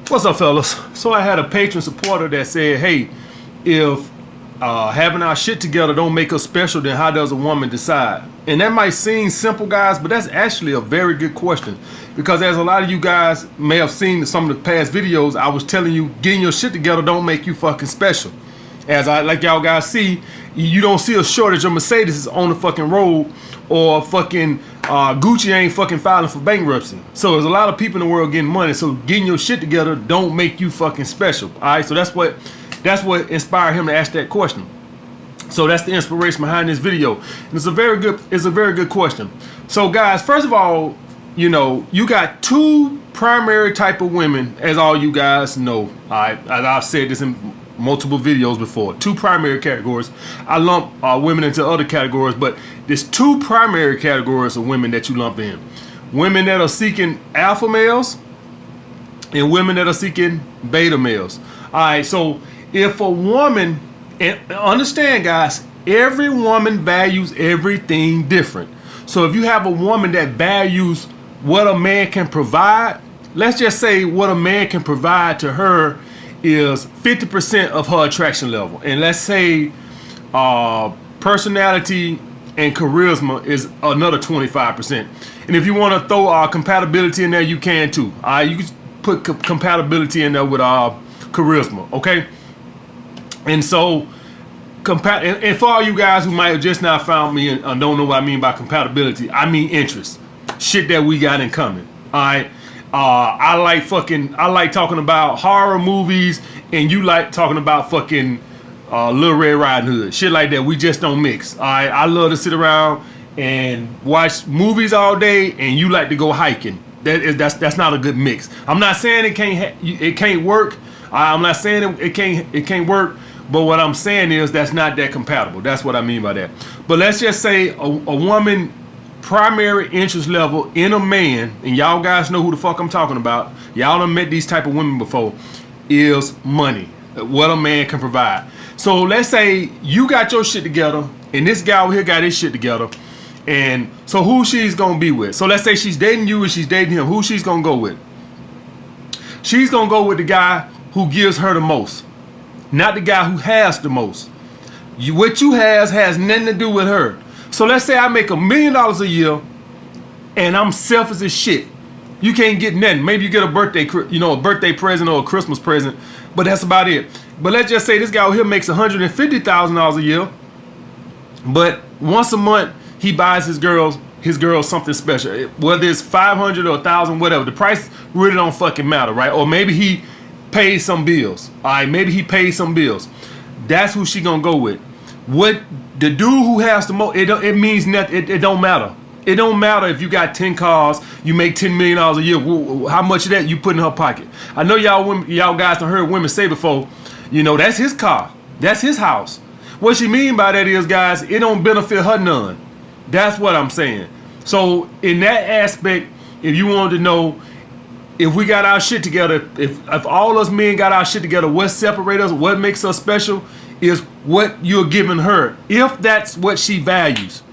What's up, fellas? So I had a patron supporter that said, hey, if having our shit together don't make us special, then how does a woman decide? And that might seem simple, guys, but that's actually a very good question. Because as a lot of you guys may have seen in some of the past videos, I was telling you, getting your shit together don't make you fucking special. As I like y'all guys see, you don't see a shortage of Mercedes on the fucking road, or fucking Gucci ain't fucking filing for bankruptcy. So there's a lot of people in the world getting money. So getting your shit together don't make you fucking special. All right. So that's what inspired him to ask that question. So that's the inspiration behind this video. And it's a very good question. So guys, first of all, you know, you got two primary type of women, as all you guys know. All right. As I've said this in multiple videos before. Two primary categories. I lump women into other categories, but there's two primary categories of women that you lump in. Women that are seeking alpha males and women that are seeking beta males. All right, so if a woman, and understand guys, every woman values everything different. So if you have a woman that values what a man can provide, let's just say what a man can provide to her is 50% of her attraction level, and let's say personality and charisma is another 25%. And if you want to throw compatibility in there, you can too. You can put compatibility in there with charisma, okay? And so and for all you guys who might have just now found me and don't know what I mean by compatibility, I mean interest, shit that we got in common. All right. I like talking about horror movies, and you like talking about fucking Little Red Riding Hood, shit like that. We just don't mix. All right, I love to sit around and watch movies all day, and you like to go hiking. That's not a good mix. I'm not saying it can't work. I'm not saying it can't work. But what I'm saying is that's not that compatible. That's what I mean by that. But let's just say a woman primary interest level in a man, and y'all guys know who the fuck I'm talking about, y'all done met these type of women before, is money, what a man can provide. So let's say you got your shit together and this guy over here got his shit together, and so who she's gonna be with? So let's say she's dating you and she's dating him. Who she's gonna go with? She's gonna go with the guy who gives her the most, not the guy who has the most. What you has nothing to do with her. So let's say I make $1 million a year and I'm selfish as shit. You can't get nothing. Maybe you get a birthday present or a Christmas present, but that's about it. But let's just say this guy over here makes $150,000 a year, but once a month he buys his girls something special. Whether it's $500 or $1,000, whatever. The price really don't fucking matter, right? Or maybe he pays some bills. All right, maybe he pays some bills. That's who she gonna go with. What the dude who has the most, it means nothing. It don't matter. It don't matter if you got 10 cars, you make $10 million a year. How much of that you put in her pocket? I know y'all guys done heard women say before, you know, that's his car, that's his house. What she mean by that is, guys, it don't benefit her none. That's what I'm saying. So in that aspect, if you wanted to know if we got our shit together, if all us men got our shit together, what separates us, what makes us special, is what you're giving her, if that's what she values.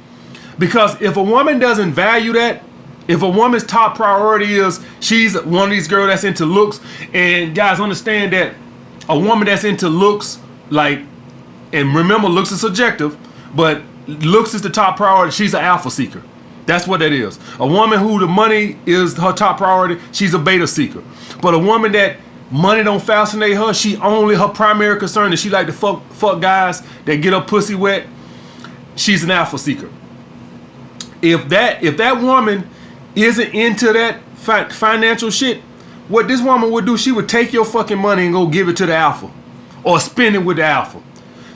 Because if a woman doesn't value that, if a woman's top priority is she's one of these girls that's into looks, and guys understand that a woman that's into looks, like, and remember, looks is subjective, but looks is the top priority. She's an alpha seeker. That's what that is. A woman who the money is her top priority, she's a beta seeker. But a woman that money don't fascinate her, her primary concern is she like to fuck guys that get her pussy wet, she's an alpha seeker. If that woman isn't into that financial shit, what this woman would do, she would take your fucking money and go give it to the alpha, or spend it with the alpha.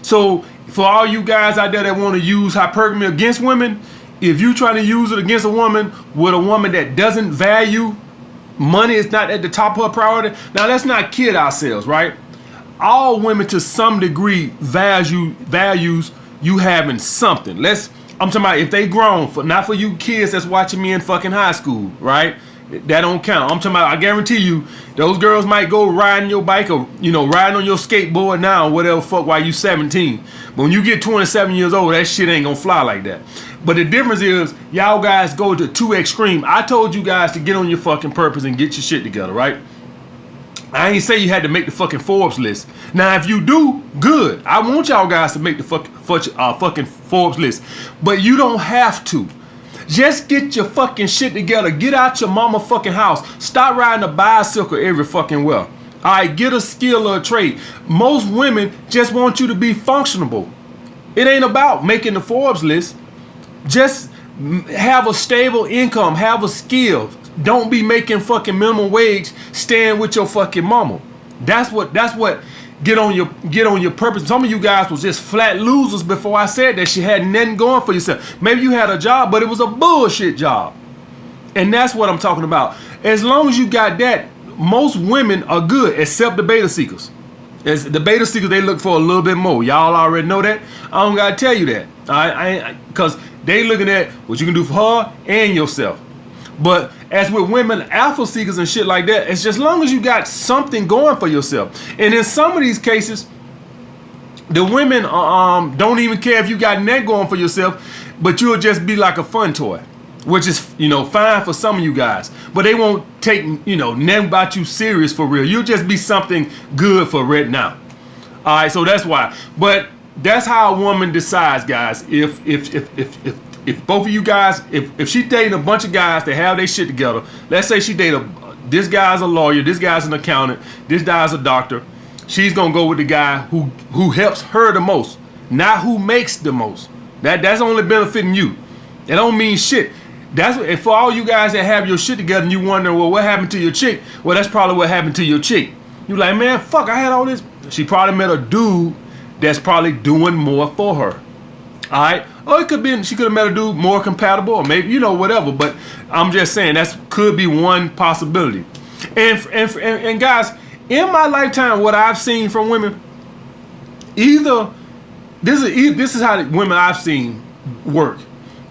So for all you guys out there that want to use hypergamy against women, if you try to use it against a woman with a woman that doesn't value money, is not at the top of her priority. Now let's not kid ourselves, right? All women to some degree values you having something. I'm talking about if they grown, not for you kids that's watching me in fucking high school, right? That don't count. I'm talking about, I guarantee you, those girls might go riding your bike or, riding on your skateboard now or whatever fuck while you 17. But when you get 27 years old, that shit ain't gonna fly like that. But the difference is, y'all guys go to too extreme. I told you guys to get on your fucking purpose and get your shit together, right? I ain't say you had to make the fucking Forbes list. Now, if you do, good. I want y'all guys to make the fucking Forbes list. But you don't have to. Just get your fucking shit together. Get out your mama fucking house. Stop riding a bicycle every fucking well. All right, get a skill or a trade. Most women just want you to be functional. It ain't about making the Forbes list. Just have a stable income. Have a skill. Don't be making fucking minimum wage staying with your fucking mama. That's what get on your purpose. Some of you guys was just flat losers before I said that. She had nothing going for yourself. Maybe you had a job, but it was a bullshit job. And that's what I'm talking about. As long as you got that, most women are good except the beta seekers. As the beta seekers, they look for a little bit more. Y'all already know that. I don't gotta tell you that. I because they looking at what you can do for her and yourself. But as with women, alpha seekers and shit like that, it's just as long as you got something going for yourself. And in some of these cases, the women don't even care if you got net going for yourself, but you'll just be like a fun toy, which is, fine for some of you guys. But they won't take, nothing about you serious for real. You'll just be something good for right now. All right, so that's why. But that's how a woman decides, guys. If both of you guys, if she dating a bunch of guys that have their shit together, let's say she dated this guy's a lawyer, this guy's an accountant, this guy's a doctor, she's gonna go with the guy who helps her the most, not who makes the most. That's only benefiting you. It don't mean shit. And for all you guys that have your shit together and you wonder, well, what happened to your chick? Well, that's probably what happened to your chick. You like, man, fuck, I had all this. She probably met a dude that's probably doing more for her. All right, or it could be she could have met a dude more compatible, or maybe whatever. But I'm just saying could be one possibility. And guys, in my lifetime, what I've seen from women, either this is how the women I've seen work.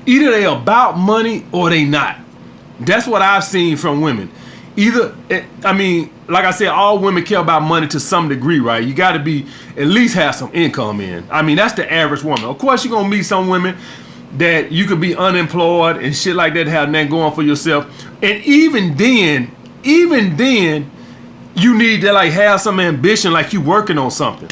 Either they about money or they not. That's what I've seen from women. Like I said, all women care about money to some degree, right? You got to be at least have some income in. That's the average woman. Of course, you're gonna meet some women that you could be unemployed and shit like that, have nothing going for yourself. And even then, you need to like have some ambition, like you working on something.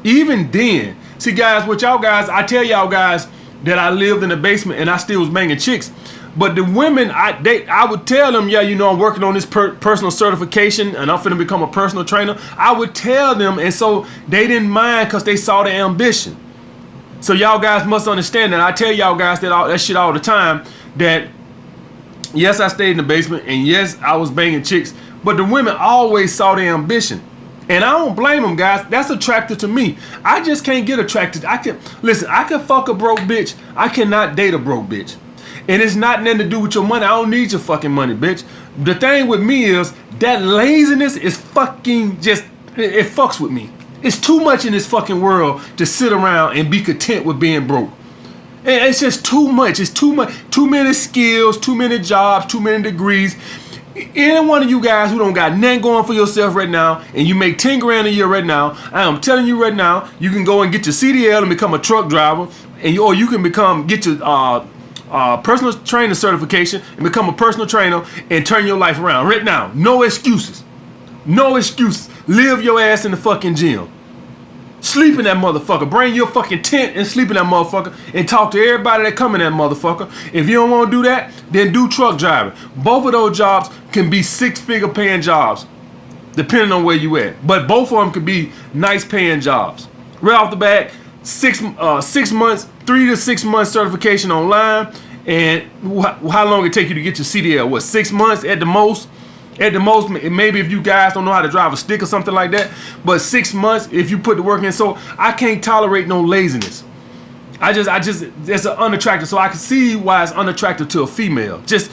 Even then, see, guys, with y'all guys, I tell y'all guys that I lived in the basement and I still was banging chicks. But the women, I would tell them, I'm working on this personal certification and I'm finna become a personal trainer. I would tell them, and so they didn't mind because they saw the ambition. So y'all guys must understand that. I tell y'all guys that shit all the time, that yes, I stayed in the basement and yes, I was banging chicks, but the women always saw the ambition. And I don't blame them, guys. That's attractive to me. I just can't get attracted. I can fuck a broke bitch. I cannot date a broke bitch. And it's not nothing to do with your money. I don't need your fucking money, bitch. The thing with me is that laziness is fucking just, it fucks with me. It's too much in this fucking world to sit around and be content with being broke. And it's just too much. It's too much. Too many skills, too many jobs, too many degrees. Any one of you guys who don't got nothing going for yourself right now and you make 10 grand a year right now, I am telling you right now, you can go and get your CDL and become a truck driver, or you can get your personal trainer certification and become a personal trainer and turn your life around right now. No excuses. No excuses. Live your ass in the fucking gym. Sleep in that motherfucker. Bring your fucking tent and sleep in that motherfucker and talk to everybody that come in that motherfucker. If you don't want to do that, then do truck driving. Both of those jobs can be 6-figure paying jobs, depending on where you at. But both of them could be nice paying jobs. Right off the bat, 6 months, 3 to 6 months certification online. And how long it take you to get your CDL? What, 6 months at the most? At the most, maybe if you guys don't know how to drive a stick or something like that, but 6 months if you put the work in. So I can't tolerate no laziness. I just, it's unattractive. So I can see why it's unattractive to a female. Just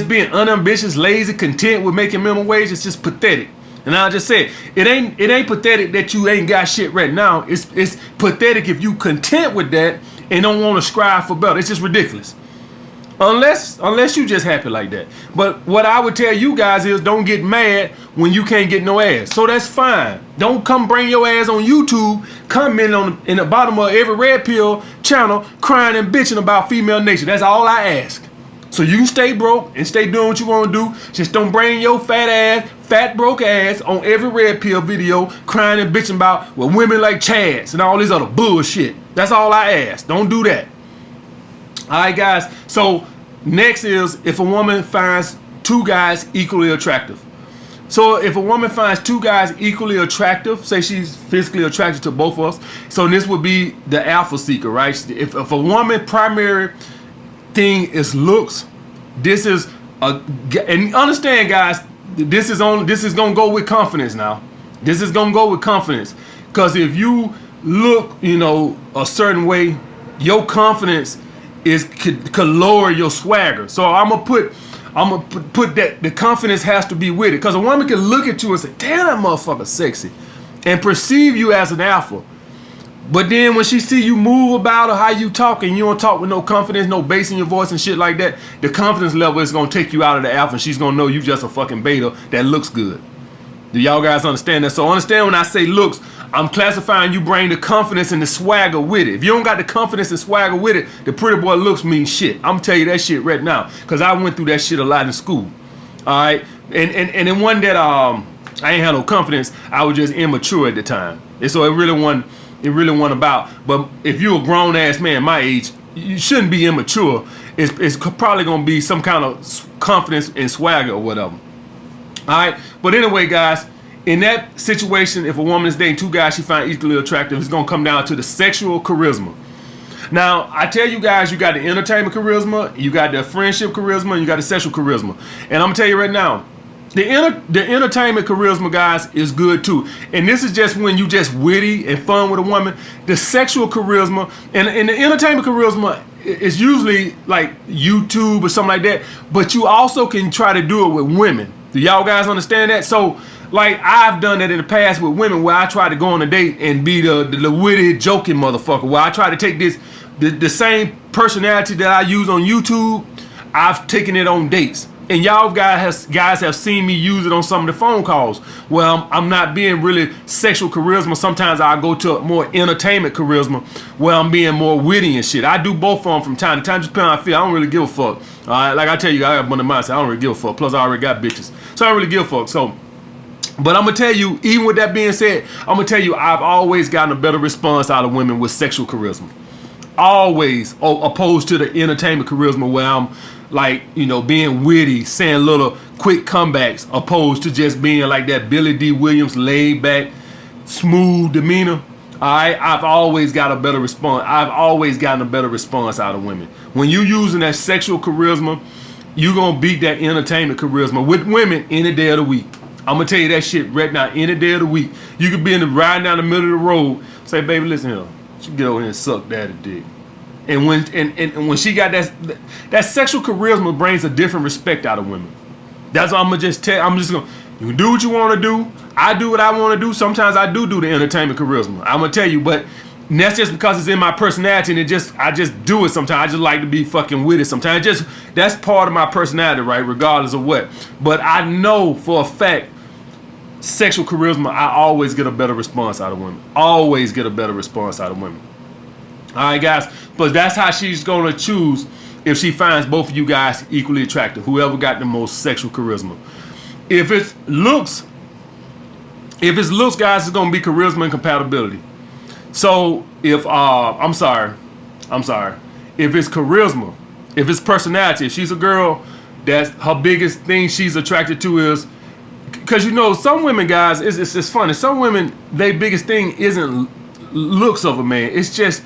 being unambitious, lazy, content with making minimum wage, it's just pathetic. And I just said, it ain't pathetic that you ain't got shit right now. It's pathetic if you content with that and don't want to strive for better. It's just ridiculous. Unless you just happy like that. But what I would tell you guys is don't get mad when you can't get no ass. So that's fine. Don't come bring your ass on YouTube, comment in the bottom of every Red Pill channel, crying and bitching about female nature. That's all I ask. So you can stay broke and stay doing what you want to do. Just don't bring your fat broke ass on every red pill video crying and bitching about women like Chads and all this other bullshit. That's all I ask. Don't do that. All right, guys. So next is if a woman finds two guys equally attractive. So if a woman finds two guys equally attractive, say she's physically attracted to both of us, so this would be the alpha seeker, right? If a woman primary thing is looks, this is and understand, guys, this is gonna go with confidence now. This is gonna go with confidence, because if you look, a certain way, your confidence could lower your swagger. So I'm gonna put that the confidence has to be with it, because a woman can look at you and say, damn, that motherfucker sexy, and perceive you as an alpha. But then when she see you move about or how you talk, and you don't talk with no confidence, no bass in your voice and shit like that, the confidence level is gonna take you out of the alpha, and she's gonna know you just a fucking beta that looks good. Do y'all guys understand that? So understand when I say looks, I'm classifying you bring the confidence and the swagger with it. If you don't got the confidence and swagger with it, the pretty boy looks mean shit. I'm tell you that shit right now, because I went through that shit a lot in school. All right, and then one that I ain't had no confidence. I was just immature at the time, and so it really wasn't about. But if you're a grown ass man my age, you shouldn't be immature. It's probably gonna be some kind of confidence and swagger or whatever. All right, but anyway, guys, in that situation, if a woman is dating two guys she finds equally attractive, it's gonna come down to the sexual charisma. Now, I tell you guys, you got the entertainment charisma, you got the friendship charisma, and you got the sexual charisma. And I'm gonna tell you right now, the entertainment charisma, guys, is good too. And this is just when you just witty and fun with a woman. The sexual charisma and the entertainment charisma is usually like YouTube or something like that. But you also can try to do it with women. Do y'all guys understand that? So, like, I've done that in the past with women, where I try to go on a date and be the witty, joking motherfucker. Where I try to take the same personality that I use on YouTube, I've taken it on dates. And y'all guys have seen me use it on some of the phone calls. Well, I'm not being really sexual charisma. Sometimes I go to more entertainment charisma, where I'm being more witty and shit. I do both of them from time to time, just depending on how I feel. I don't really give a fuck. All right, like I tell you, I got one of mine. I don't really give a fuck. Plus, I already got bitches, so I don't really give a fuck. So, but I'm gonna tell you, even with that being said, I'm gonna tell you, I've always gotten a better response out of women with sexual charisma. Always, opposed to the entertainment charisma, where I'm like, being witty, saying little quick comebacks, opposed to just being like that Billy D. Williams, laid back, smooth demeanor. All right, I've always got a better response. I've always gotten a better response out of women. When you using that sexual charisma, you gonna beat that entertainment charisma with women any day of the week. I'm gonna tell you that shit right now, any day of the week. You could be riding down the middle of the road, say, baby, listen here, you get over here and suck daddy dick. And when she got that sexual charisma brings a different respect out of women. That's what I'm gonna just tell. I'm just gonna, you can do what you want to do. I do what I want to do. Sometimes I do the entertainment charisma. I'm gonna tell you, but that's just because it's in my personality, and I just do it sometimes. I just like to be fucking with it sometimes. That's part of my personality, right? Regardless of what. But I know for a fact, sexual charisma, I always get a better response out of women. Always get a better response out of women. All right, guys, but that's how she's gonna choose if she finds both of you guys equally attractive. Whoever got the most sexual charisma. If it's looks, guys, it's gonna be charisma and compatibility. So if I'm sorry, if it's charisma, if it's personality, if she's a girl, that's her biggest thing she's attracted to is, because some women, guys, it's funny. Some women, their biggest thing isn't looks of a man. It's just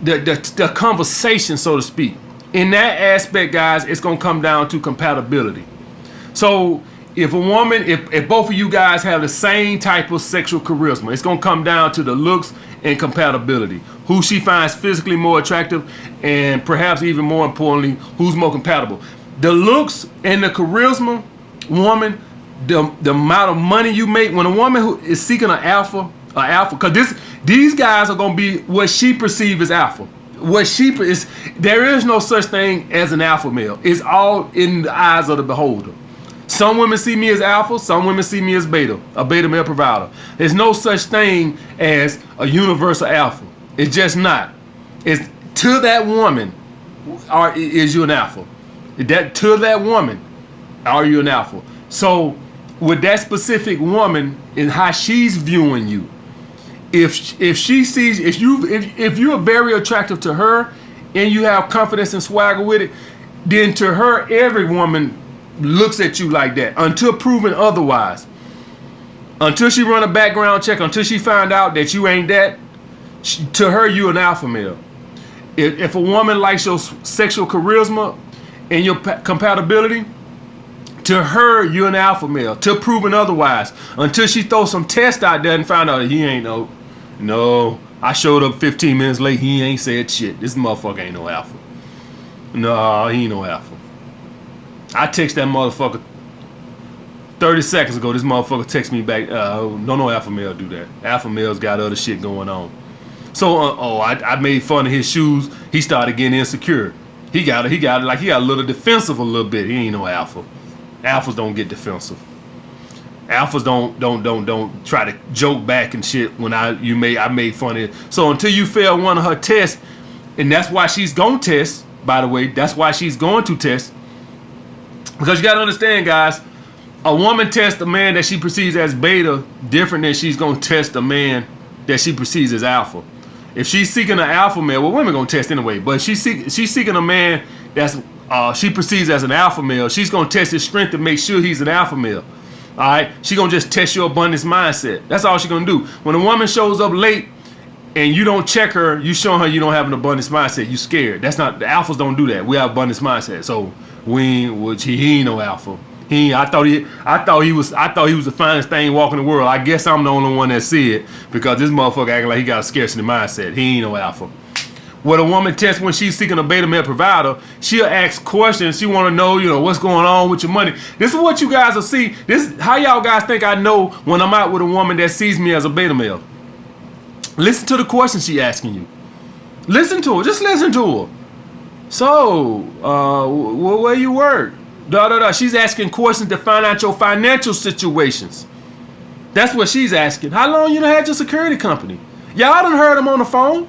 the conversation, so to speak. In that aspect, guys, it's gonna come down to compatibility. So if a woman, if both of you guys have the same type of sexual charisma, it's gonna come down to the looks and compatibility. Who she finds physically more attractive, and perhaps even more importantly, who's more compatible. The looks and the charisma, woman, the amount of money you make when a woman who is seeking an alpha, because these guys are gonna be what she perceives as alpha. There is no such thing as an alpha male. It's all in the eyes of the beholder. Some women see me as alpha, some women see me as beta, a beta male provider. There's no such thing as a universal alpha. It's just not. It's to that woman, is you an alpha. That to that woman, are you an alpha? So with that specific woman and how she's viewing you, if she sees if you're very attractive to her and you have confidence and swagger with it, then to her every woman looks at you like that until proven otherwise. Until she run a background check, until she find out that you ain't that, to her you an alpha male. If a woman likes your sexual charisma and your compatibility, to her you're an alpha male. Till proven otherwise. Until she throws some test out there and find out that he ain't no. I showed up 15 minutes late. He ain't said shit. This motherfucker ain't no alpha. No, he ain't no alpha. I text that motherfucker 30 seconds ago. This motherfucker text me back. No alpha male do that. Alpha male's got other shit going on. So I made fun of his shoes. He started getting insecure. He got a little defensive a little bit. He ain't no alpha. Alphas don't get defensive. Alphas don't try to joke back and shit when I made fun of it. So until you fail one of her tests, and that's why she's gonna test, by the way, that's why she's going to test. Because you gotta understand, guys, a woman tests a man that she perceives as beta different than she's gonna test a man that she perceives as alpha. If she's seeking an alpha male, well, women gonna test anyway, but she's seeking a man that's she perceives as an alpha male, she's gonna test his strength to make sure he's an alpha male. All right, she gonna just test your abundance mindset. That's all she gonna do. When a woman shows up late and you don't check her, you showing her you don't have an abundance mindset. You scared. That's not, the alphas don't do that. We have abundance mindset. So he ain't no alpha. I thought he was the finest thing walking the world. I guess I'm the only one that see it because this motherfucker acting like he got a scarcity mindset. He ain't no alpha. What a woman tests when she's seeking a beta male provider, she'll ask questions. She want to know, what's going on with your money. This is what you guys will see. This is how y'all guys think I know when I'm out with a woman that sees me as a beta male. Listen to the questions she asking you. Listen to her. Just listen to her. So, where you work? She's asking questions to find out your financial situations. That's what she's asking. How long you done had your security company? Y'all done heard them on the phone.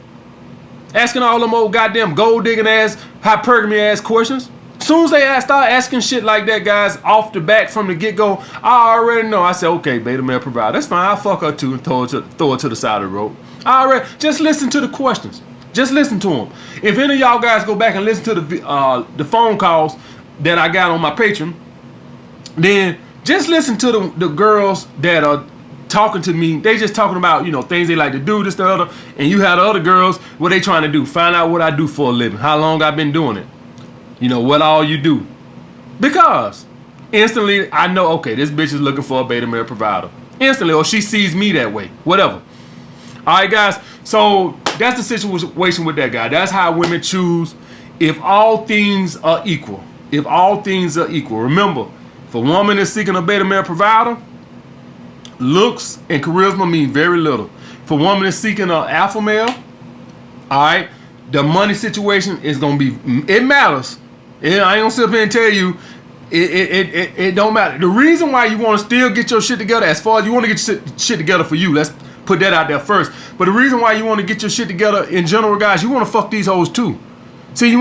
Asking all them old goddamn gold digging ass, hypergamy ass questions. Soon as they start asking shit like that, guys, off the back from the get go, I already know. I said, okay, beta male provider, that's fine. I'll fuck her too and throw her to the side of the road. Just listen to the questions. Just listen to them. If any of y'all guys go back and listen to the phone calls that I got on my Patreon, then just listen to the girls that are talking to me. They just talking about, things they like to do, this, the other. And you have the other girls, what they trying to do? Find out what I do for a living. How long I've been doing it. What all you do. Because instantly I know, okay, this bitch is looking for a beta male provider. Instantly, or she sees me that way. Whatever. All right, guys. So that's the situation with that guy. That's how women choose if all things are equal. If all things are equal. Remember, if a woman is seeking a beta male provider, looks and charisma mean very little. If a woman is seeking an alpha male, all right, the money situation is gonna be. It matters. I ain't gonna sit up here and tell you it don't matter. The reason why you want to still get your shit together, as far as you want to get your shit together for you, let's put that out there first. But the reason why you want to get your shit together in general, guys, you want to fuck these hoes too. See,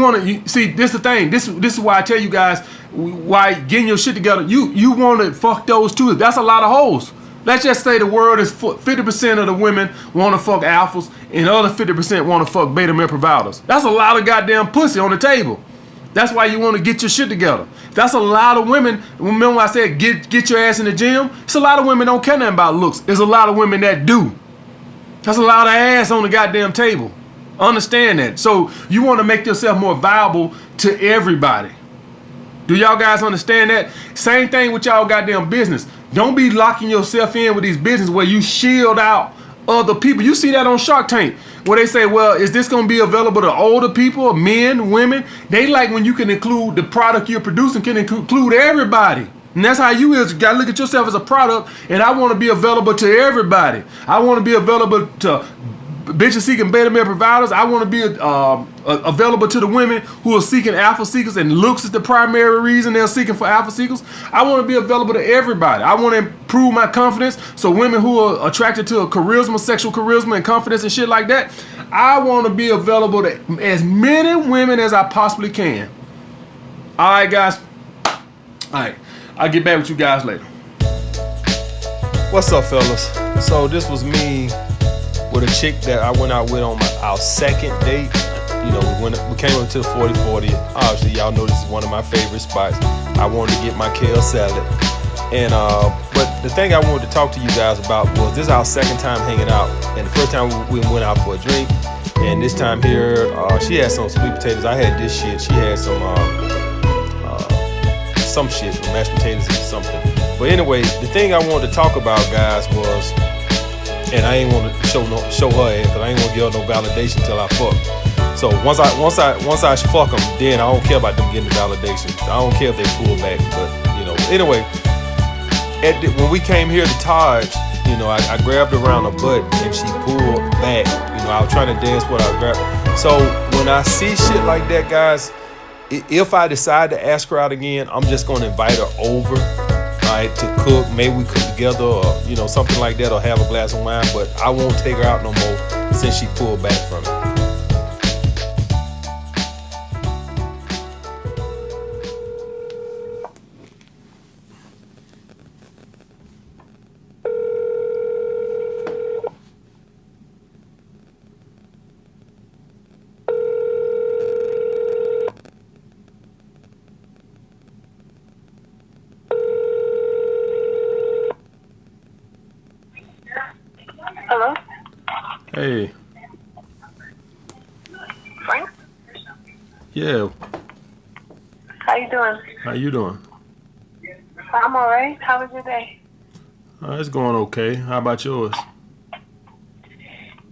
see, this is the thing. This is why I tell you guys why getting your shit together. You want to fuck those too. That's a lot of hoes. Let's just say the world is 50% of the women want to fuck alphas and the other 50% want to fuck beta male providers. That's a lot of goddamn pussy on the table. That's why you want to get your shit together. That's a lot of women. Remember I said get your ass in the gym? It's a lot of women don't care nothing about looks. There's a lot of women that do. That's a lot of ass on the goddamn table. Understand that. So you want to make yourself more viable to everybody. Do y'all guys understand that? Same thing with y'all goddamn business. Don't be locking yourself in with these business where you shield out other people. You see that on Shark Tank where they say, well, is this going to be available to older people, men, women? They like when you can include the product you're producing can include everybody. And that's how you is. You got to look at yourself as a product, and I want to be available to everybody. I want to be available to bitches seeking beta male providers. I want to be available to the women who are seeking alpha seekers, and looks is the primary reason they're seeking for alpha seekers. I want to be available to everybody. I want to improve my confidence, so women who are attracted to a charisma, sexual charisma and confidence and shit like that, I want to be available to as many women as I possibly can. All right, guys. All right. I'll get back with you guys later. What's up, fellas? So this was me with a chick that I went out with on our second date. You know, we came up to the 4040. Obviously, y'all know this is one of my favorite spots. I wanted to get my kale salad. And but the thing I wanted to talk to you guys about was this is our second time hanging out. And the first time we went out for a drink. And this time here, she had some sweet potatoes. I had this shit. She had some shit, mashed potatoes or something. But anyway, the thing I wanted to talk about, guys, was, and I ain't want to show her ass, because I ain't want to give her no validation till I fuck. So once I fuck them, then I don't care about them getting the validation. I don't care if they pull back, but you know. Anyway, when we came here to Taj, you know, I grabbed her around her butt and she pulled back. You know, I was trying to dance with her. Grab. So when I see shit like that, guys, if I decide to ask her out again, I'm just gonna invite her over, right, to cook. Maybe we cook together, or you know, something like that, or have a glass of wine. But I won't take her out no more since she pulled back from it. Hello? Hey. Frank? Yeah. How you doing? How you doing? I'm alright. How was your day? It's going okay. How about yours?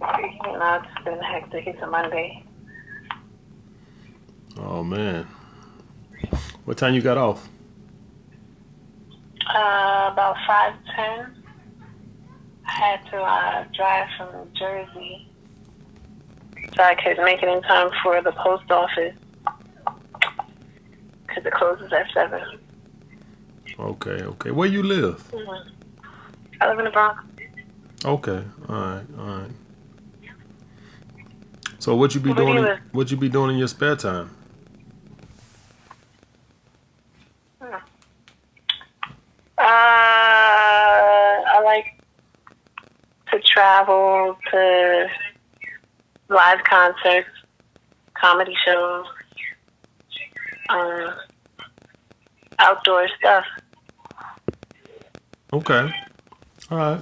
You know, it's been hectic. It's a Monday. Oh man. What time you got off? About 5:10. I had to drive from Jersey so I could make it in time for the post office because it closes at 7. Okay. Where you live? Mm-hmm. I live in the Bronx. Okay. All right. So what you be doing? What you be doing in your spare time? I like to travel to live concerts, comedy shows, outdoor stuff. Okay. All right.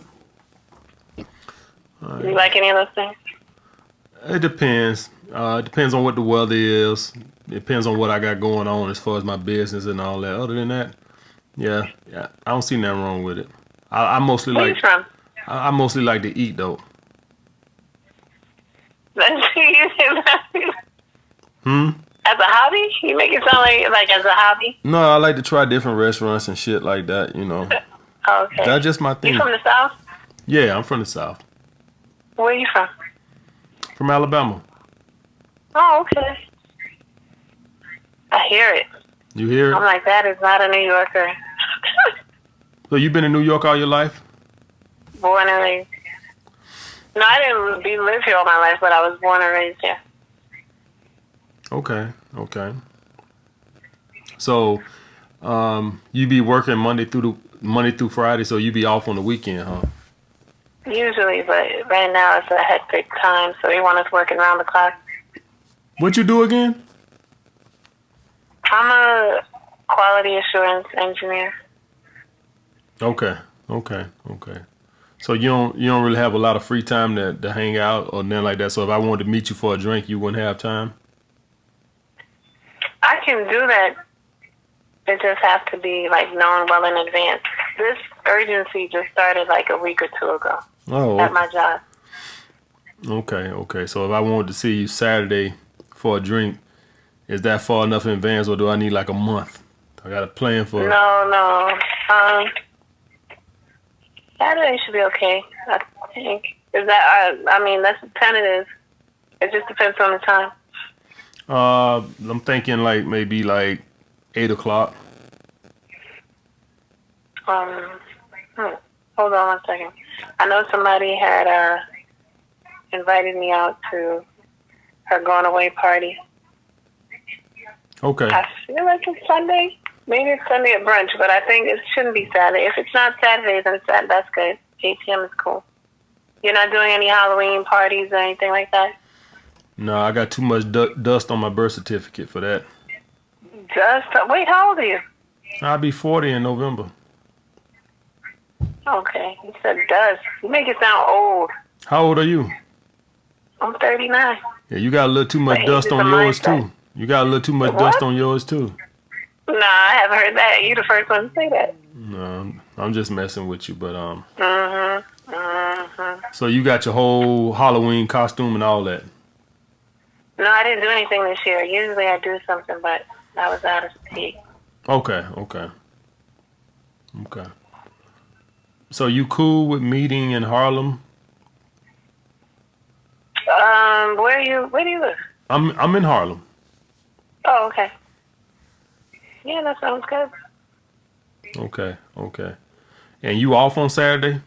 You like any of those things? It depends. It depends on what the weather is. It depends on what I got going on as far as my business and all that. Other than that, yeah, I don't see nothing wrong with it. I mostly Where like. you from? I mostly like to eat though. As a hobby? You make it sound like as a hobby? No, I like to try different restaurants and shit like that, you know. Okay. That's just my thing. You from the South? Yeah, I'm from the South. Where are you from? From Alabama. Oh, okay. I hear it. You hear it? I'm like, that is not a New Yorker. So you been in New York all your life? Born and raised. No, I didn't live here all my life, but I was born and raised here. Okay. So, you be working Monday through Friday, so you be off on the weekend, huh? Usually, but right now it's a hectic time, so they want us working around the clock. What you do again? I'm a quality assurance engineer. Okay. So you don't really have a lot of free time to hang out or nothing like that. So if I wanted to meet you for a drink, you wouldn't have time? I can do that. It just has to be like known well in advance. This urgency just started like a week or two ago at my job. Okay. So if I wanted to see you Saturday for a drink, is that far enough in advance, or do I need like a month? I got a plan for it. No. Saturday should be okay, I think. Is that? I mean, that's tentative. It just depends on the time. I'm thinking like maybe like 8 o'clock. Hold on 1 second. I know somebody had invited me out to her going away party. Okay. I feel like it's Sunday. Maybe it's Sunday at brunch, but I think it shouldn't be Saturday. If it's not Saturday, then that's good. 8 p.m. is cool. You're not doing any Halloween parties or anything like that? No, I got too much dust on my birth certificate for that. Wait, how old are you? I'll be 40 in November. Okay, you said dust. You make it sound old. How old are you? I'm 39. Yeah, you got a little too much dust on yours too. You got a little too much dust on yours too. Nah, I haven't heard that. You the first one to say that. No, I'm just messing with you, but So you got your whole Halloween costume and all that? No, I didn't do anything this year. Usually I do something, but I was out of state. Okay. So you cool with meeting in Harlem? Where do you live? I'm in Harlem. Oh, okay. Yeah, that sounds good. Okay. And you off on Saturday?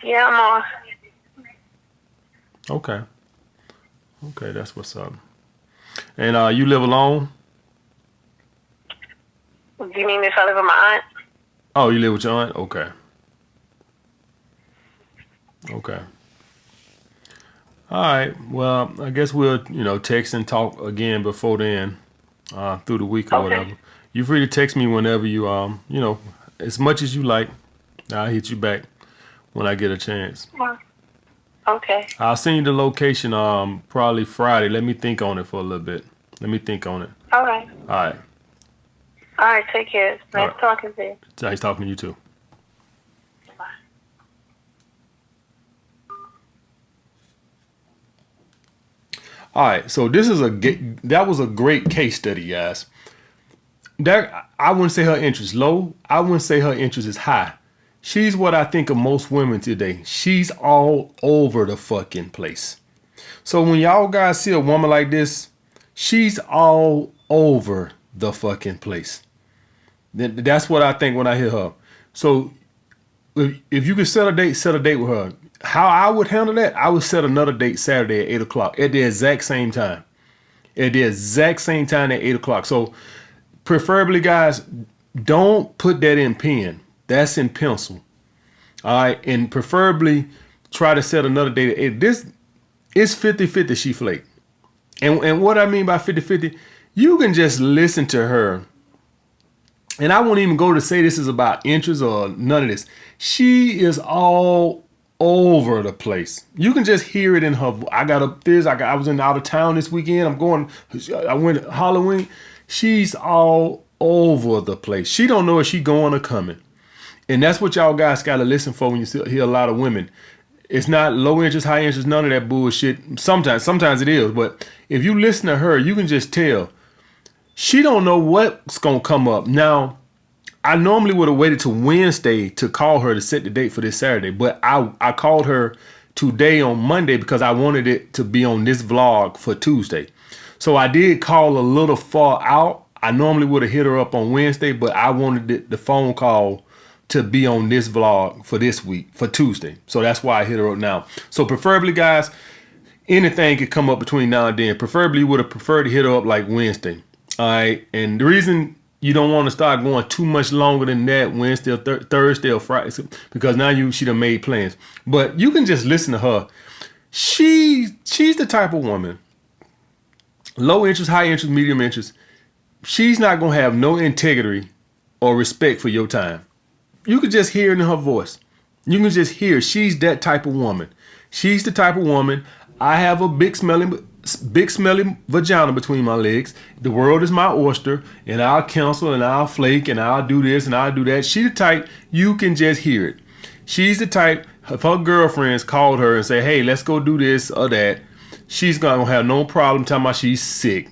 Yeah, I'm off. Okay, that's what's up. And you live alone? Do you mean if I live with my aunt? Oh, you live with your aunt? Okay. All right. Well, I guess we'll, text and talk again before then, through the week or whatever. You're free to text me whenever you, as much as you like. I'll hit you back when I get a chance. Okay. I'll send you the location, probably Friday. Let me think on it for a little bit. All right. All right. All right, take care. Nice talking to you. Nice talking to you too. Bye. All right, so that was a great case study, guys. That I wouldn't say her interest low. I wouldn't say her interest is high. She's what I think of most women today. She's all over the fucking place. So when y'all guys see a woman like this, she's all over the fucking place. That's what I think when I hear her. So if you could set a date with her. How I would handle that, I would set another date Saturday at 8 o'clock at the exact same time. At 8 o'clock. So preferably, guys, don't put that in pen. That's in pencil. All right. And preferably try to set another date at 8. This is 50-50 she flake. And what I mean by 50-50, you can just listen to her. And I won't even go to say this is about interest or none of this. She is all over the place. You can just hear it in her. I was out of town this weekend. I went Halloween. She's all over the place. She don't know if she going or coming. And that's what y'all guys got to listen for when you hear a lot of women. It's not low interest, high interest, none of that bullshit. Sometimes it is. But if you listen to her, you can just tell. She don't know what's going to come up. Now, I normally would have waited till Wednesday to call her to set the date for this Saturday. But I called her today on Monday because I wanted it to be on this vlog for Tuesday. So I did call a little far out. I normally would have hit her up on Wednesday, but I wanted the phone call to be on this vlog for this week, for Tuesday. So that's why I hit her up now. So preferably, guys, anything could come up between now and then. Preferably would have preferred to hit her up like Wednesday. All right. And the reason you don't want to start going too much longer than that, Wednesday or Thursday or Friday, because now she done made plans. But you can just listen to her. She's the type of woman, low interest, high interest, medium interest. She's not going to have no integrity or respect for your time. You can just hear it in her voice. You can just hear she's that type of woman. She's the type of woman. I have a big smelly vagina between my legs. The world is my oyster, and I'll cancel and I'll flake and I'll do this and I'll do that. She's the type you can just hear it. She's the type, if her girlfriends called her and say, hey, let's go do this or that, she's gonna have no problem telling about she's sick.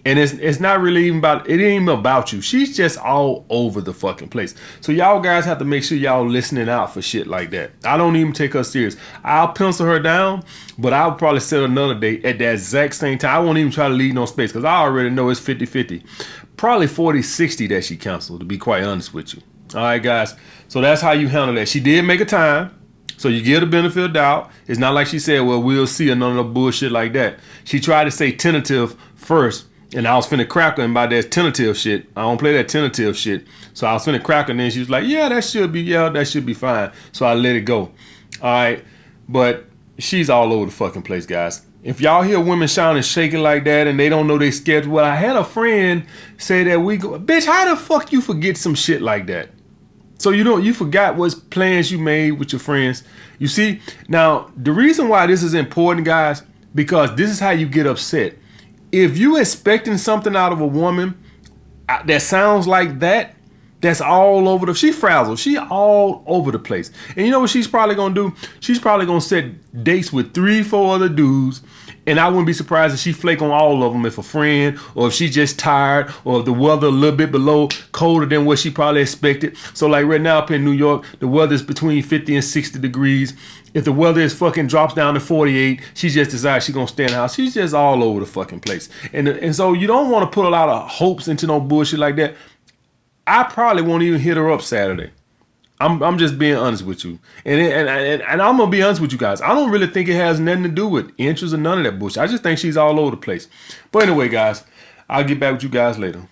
And it's not really even about, it ain't even about you. She's just all over the fucking place. So y'all guys have to make sure y'all listening out for shit like that. I don't even take her serious. I'll pencil her down, but I'll probably set another date at that exact same time. I won't even try to leave no space because I already know it's 50-50. Probably 40-60 that she canceled, to be quite honest with you. All right, guys. So that's how you handle that. She did make a time. So you give the benefit of doubt. It's not like she said, well, we'll see, or none of the bullshit like that. She tried to say tentative first. And I was finna crack her about that tentative shit. I don't play that tentative shit. So I was finna crack her, and then she was like, yeah, that should be fine. So I let it go. All right. But she's all over the fucking place, guys. If y'all hear women shouting and shaking like that and they don't know their schedule, well, I had a friend say that bitch, how the fuck you forget some shit like that? So you forgot what plans you made with your friends. You see? Now, the reason why this is important, guys, because this is how you get upset. If you expecting something out of a woman that sounds like that, that's all over she frazzled. She all over the place. And you know what she's probably gonna do? She's probably gonna set dates with 3-4 other dudes. And I wouldn't be surprised if she flake on all of them if a friend, or if she just tired, or if the weather a little bit below colder than what she probably expected. So like right now up in New York, the weather is between 50 and 60 degrees. If the weather is fucking drops down to 48, she just decides she's gonna stay in the house. She's just all over the fucking place. And so you don't want to put a lot of hopes into no bullshit like that. I probably won't even hit her up Saturday. I'm just being honest with you. And I'm gonna be honest with you guys. I don't really think it has nothing to do with interest or none of that bullshit. I just think she's all over the place. But anyway, guys, I'll get back with you guys later.